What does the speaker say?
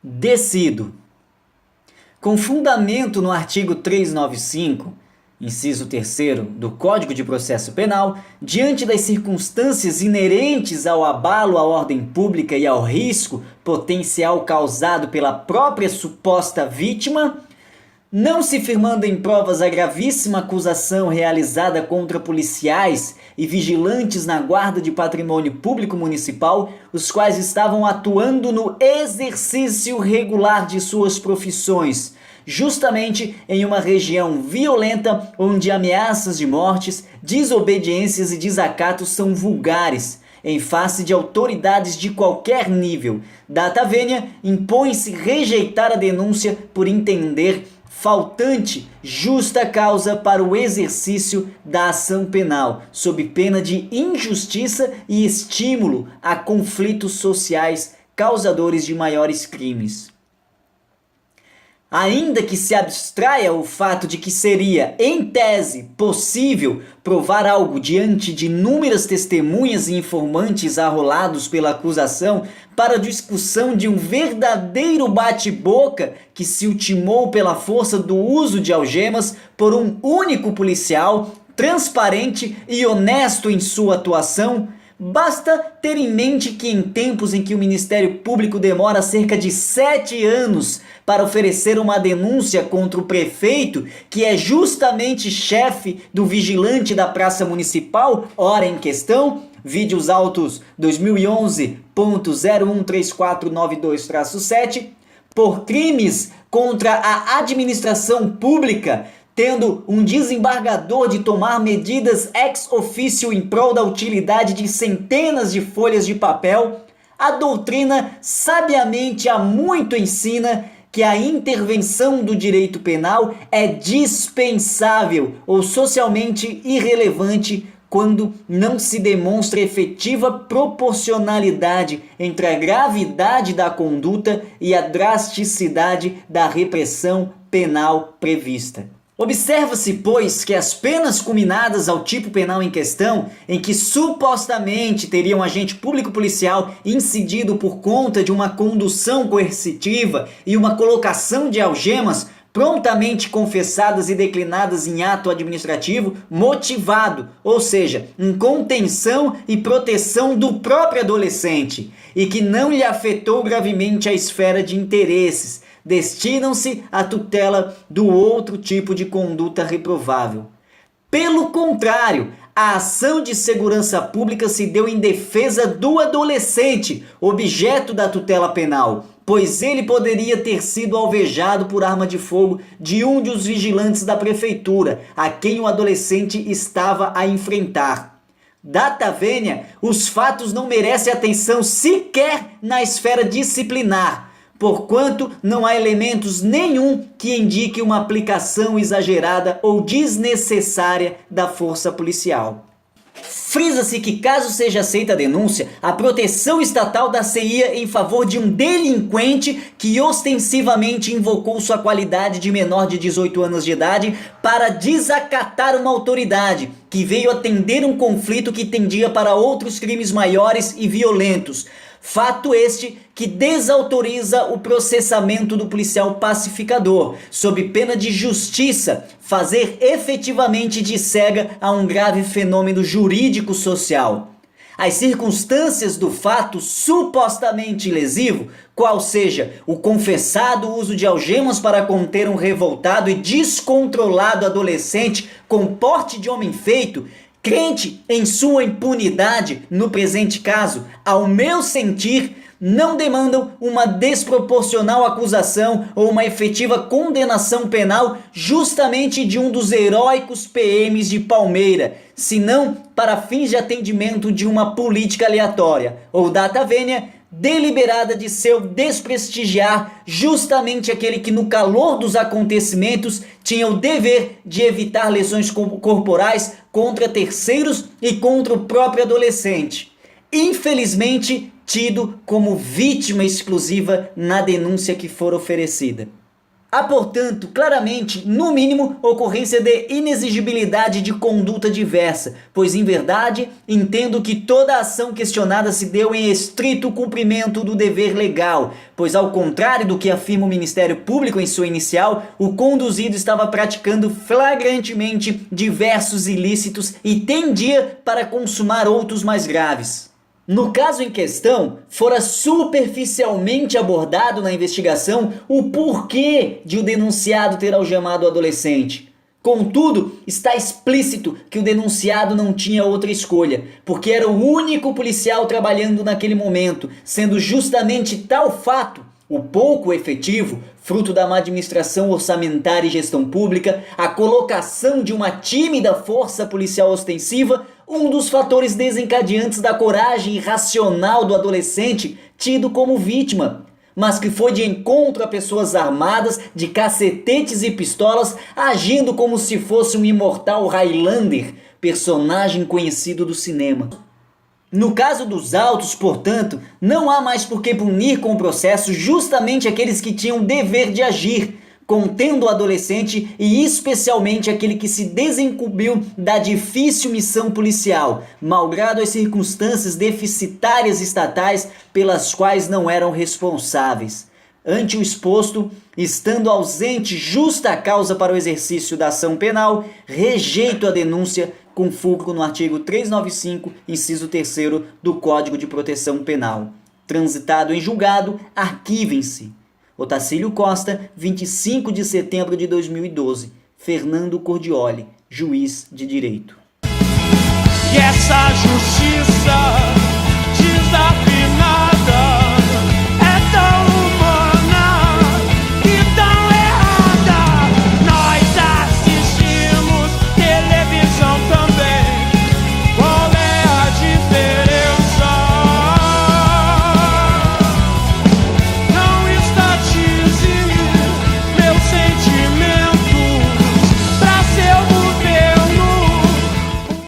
Decido. Com fundamento no artigo 395, inciso 3º do Código de Processo Penal, diante das circunstâncias inerentes ao abalo à ordem pública e ao risco potencial causado pela própria suposta vítima, não se firmando em provas a gravíssima acusação realizada contra policiais e vigilantes na guarda de patrimônio público municipal, os quais estavam atuando no exercício regular de suas profissões, justamente em uma região violenta onde ameaças de mortes, desobediências e desacatos são vulgares, em face de autoridades de qualquer nível. Data vênia, impõe-se rejeitar a denúncia por entender faltante justa causa para o exercício da ação penal, sob pena de injustiça e estímulo a conflitos sociais causadores de maiores crimes. Ainda que se abstraia o fato de que seria, em tese, possível provar algo diante de inúmeras testemunhas e informantes arrolados pela acusação para a discussão de um verdadeiro bate-boca que se ultimou pela força do uso de algemas por um único policial, transparente e honesto em sua atuação, basta ter em mente que em tempos em que o Ministério Público demora cerca de 7 anos para oferecer uma denúncia contra o prefeito, que é justamente chefe do vigilante da Praça Municipal, ora em questão, vídeos autos 2011.013492-7, por crimes contra a administração pública, tendo um desembargador de tomar medidas ex officio em prol da utilidade de centenas de folhas de papel, a doutrina sabiamente há muito ensina que a intervenção do direito penal é dispensável ou socialmente irrelevante quando não se demonstra efetiva proporcionalidade entre a gravidade da conduta e a drasticidade da repressão penal prevista. Observa-se, pois, que as penas culminadas ao tipo penal em questão, em que supostamente teria um agente público policial incidido por conta de uma condução coercitiva e uma colocação de algemas, prontamente confessadas e declinadas em ato administrativo motivado, ou seja, em contenção e proteção do próprio adolescente, e que não lhe afetou gravemente a esfera de interesses, destinam-se à tutela do outro tipo de conduta reprovável. Pelo contrário, a ação de segurança pública se deu em defesa do adolescente, objeto da tutela penal, pois ele poderia ter sido alvejado por arma de fogo de um dos vigilantes da prefeitura, a quem o adolescente estava a enfrentar. Data vênia, os fatos não merecem atenção sequer na esfera disciplinar, porquanto não há elementos nenhum que indique uma aplicação exagerada ou desnecessária da força policial. Frisa-se que, caso seja aceita a denúncia, a proteção estatal dar-se-ia em favor de um delinquente que ostensivamente invocou sua qualidade de menor de 18 anos de idade para desacatar uma autoridade que veio atender um conflito que tendia para outros crimes maiores e violentos. Fato este que desautoriza o processamento do policial pacificador, sob pena de justiça, fazer efetivamente de cega a um grave fenômeno jurídico-social. As circunstâncias do fato supostamente lesivo, qual seja o confessado uso de algemas para conter um revoltado e descontrolado adolescente com porte de homem feito, crente em sua impunidade, no presente caso, ao meu sentir, não demandam uma desproporcional acusação ou uma efetiva condenação penal justamente de um dos heróicos PMs de Palmeira, senão para fins de atendimento de uma política aleatória, ou data vênia, deliberada de seu desprestigiar justamente aquele que no calor dos acontecimentos tinha o dever de evitar lesões corporais contra terceiros e contra o próprio adolescente, infelizmente tido como vítima exclusiva na denúncia que for oferecida. Há, portanto, claramente, no mínimo, ocorrência de inexigibilidade de conduta diversa, pois, em verdade, entendo que toda a ação questionada se deu em estrito cumprimento do dever legal, pois, ao contrário do que afirma o Ministério Público em sua inicial, o conduzido estava praticando flagrantemente diversos ilícitos e tendia para consumar outros mais graves. No caso em questão, fora superficialmente abordado na investigação o porquê de o denunciado ter algemado o adolescente. Contudo, está explícito que o denunciado não tinha outra escolha, porque era o único policial trabalhando naquele momento, sendo justamente tal fato, o pouco efetivo, fruto da má administração orçamentária e gestão pública, a colocação de uma tímida força policial ostensiva, um dos fatores desencadeantes da coragem irracional do adolescente tido como vítima, mas que foi de encontro a pessoas armadas de cacetetes e pistolas, agindo como se fosse um imortal Highlander, personagem conhecido do cinema. No caso dos autos, portanto, não há mais por que punir com o processo justamente aqueles que tinham dever de agir, contendo o adolescente e especialmente aquele que se desincumbiu da difícil missão policial, malgrado as circunstâncias deficitárias estatais pelas quais não eram responsáveis. Ante o exposto, estando ausente justa causa para o exercício da ação penal, rejeito a denúncia com fulcro no artigo 395, inciso 3º do Código de Proteção Penal. Transitado em julgado, arquivem-se. Otacílio Costa, 25 de setembro de 2012. Fernando Cordioli, juiz de direito. E essa justiça desafia